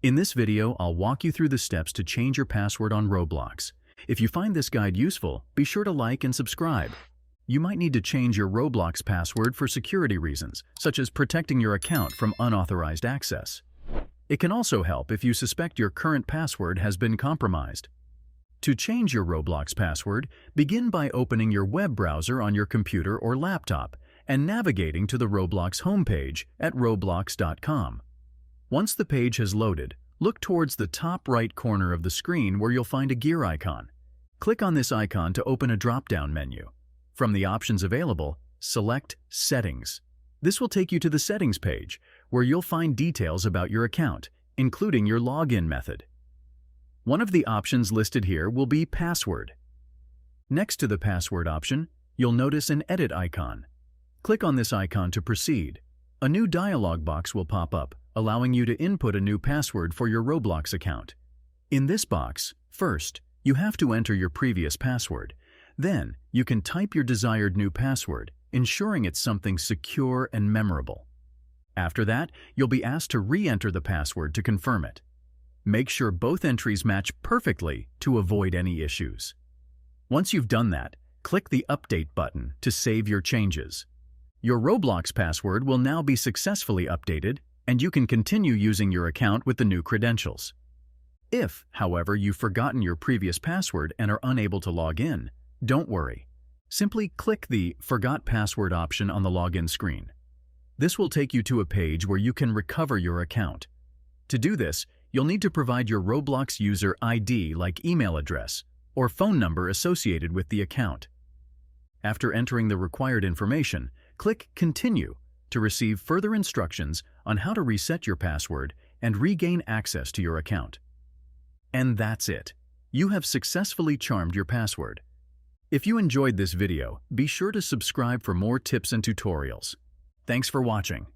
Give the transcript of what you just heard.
In this video, I'll walk you through the steps to change your password on Roblox. If you find this guide useful, be sure to like and subscribe. You might need to change your Roblox password for security reasons, such as protecting your account from unauthorized access. It can also help if you suspect your current password has been compromised. To change your Roblox password, begin by opening your web browser on your computer or laptop and navigating to the Roblox homepage at roblox.com. Once the page has loaded, look towards the top right corner of the screen where you'll find a gear icon. Click on this icon to open a drop-down menu. From the options available, select Settings. This will take you to the Settings page, where you'll find details about your account, including your login method. One of the options listed here will be Password. Next to the Password option, you'll notice an Edit icon. Click on this icon to proceed. A new dialog box will pop up, allowing you to input a new password for your Roblox account. In this box, first, you have to enter your previous password. Then, you can type your desired new password, ensuring it's something secure and memorable. After that, you'll be asked to re-enter the password to confirm it. Make sure both entries match perfectly to avoid any issues. Once you've done that, click the Update button to save your changes. Your Roblox password will now be successfully updated, and you can continue using your account with the new credentials. If, however, you've forgotten your previous password and are unable to log in, don't worry. Simply click the Forgot Password option on the login screen. This will take you to a page where you can recover your account. To do this, you'll need to provide your Roblox user ID like email address or phone number associated with the account. After entering the required information, click Continue to receive further instructions on how to reset your password and regain access to your account. And that's it. You have successfully charmed your password. If you enjoyed this video, be sure to subscribe for more tips and tutorials. Thanks for watching.